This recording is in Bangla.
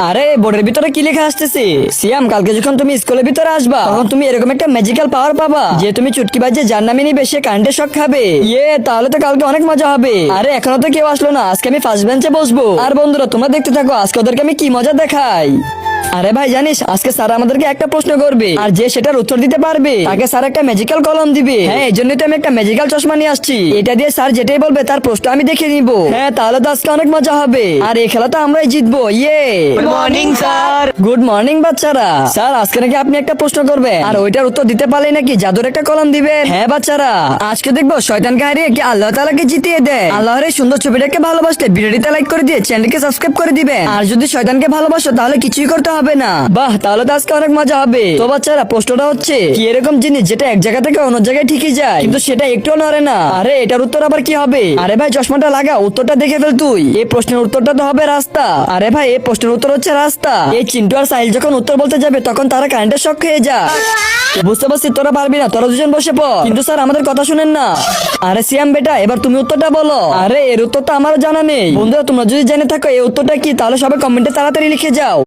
আরে বোর্ডের ভিতরে কি লেখা আসতেছে? সিয়াম, কালকে যখন তুমি স্কুলের ভিতরে আসবা তখন তুমি এরকম একটা ম্যাজিক্যাল পাওয়ার পাবা যে তুমি চুটকি বাজিয়ে যার নামে নিবে সে কারেন্টের শক খাবে। তাহলে তো কালকে অনেক মজা হবে। আরে এখনো তো কেউ আসলো না, আজকে আমি ফার্স্ট বেঞ্চে বসবো। আর বন্ধুরা তোমরা দেখতে থাকো আজকে ওদেরকে আমি কি মজা দেখাই। আরে ভাই জানিস আজকে স্যার আমাদেরকে একটা প্রশ্ন করবে আর যে সেটার উত্তর দিতে পারবে তাকে স্যার একটা ম্যাজিক্যাল কলম দিবে। হ্যাঁ, এই জন্যই তো আমি একটা ম্যাজিক্যাল চশমা নিয়ে আসছি। এটা দিয়ে স্যার যেটাই বলবে তার প্রশ্ন আমি দেখে নিব। হ্যাঁ, তাহলে তো আজকে অনেক মজা হবে আর এই খেলা তো আমরাই জিতবো। Good morning sir. Good morning বাচ্চারা। স্যার আজকে নাকি আপনি একটা প্রশ্ন করবেন আর ওইটার উত্তর দিতে পারলে নাকি জাদুর একটা কলম দিবেন। হ্যাঁ বাচ্চারা, আজকে দেখবো শয়তানকে হারিয়ে কি আল্লাহ তাআলাকে জিতিয়ে দেয়। আল্লাহর এই সুন্দর ছবিটাকে ভালোবাসলে ভিডিওটিতে লাইক করে দিয়ে চ্যানেলকে সাবস্ক্রাইব করে দিবেন। আর যদি শয়তানকে ভালোবাসো তাহলে কিছুই করতে হবে না। বাহ, তাহলে তো আজকে অনেক মজা হবে। তো বাচ্চারা প্রশ্নটা হচ্ছে কি এরকম জিনিস যেটা এক জায়গা থেকে অন্য জায়গায় ঠিকই যায় কিন্তু সেটা একটুও নড়ে না। আরে এটার উত্তর আবার কি হবে? আরে ভাই চশমাটা লাগা, উত্তরটা দেখে ফেল তুই। এই প্রশ্নের উত্তরটা তো হবে রাস্তা। আরে ভাই এই প্রশ্নের উত্তর হচ্ছে রাস্তা। এই চিন্টু আর সাহিল যখন উত্তর বলতে যাবে তখন তারা কারেন্টের শক খেয়ে যায়। বুঝতে পারছি তোরা পারবি না, তোরা দুজন বসে পড়। কিন্তু স্যার আমাদের কথা শুনেন না। আরে সিয়াম বেটা, এবার তুমি উত্তরটা বলো। আরে এর উত্তরটা আমারও জানা নেই। বন্ধুরা তোমরা যদি জেনে থাকো এই উত্তরটা কি তাহলে সবাই কমেন্টে তাড়াতাড়ি লিখে যাও।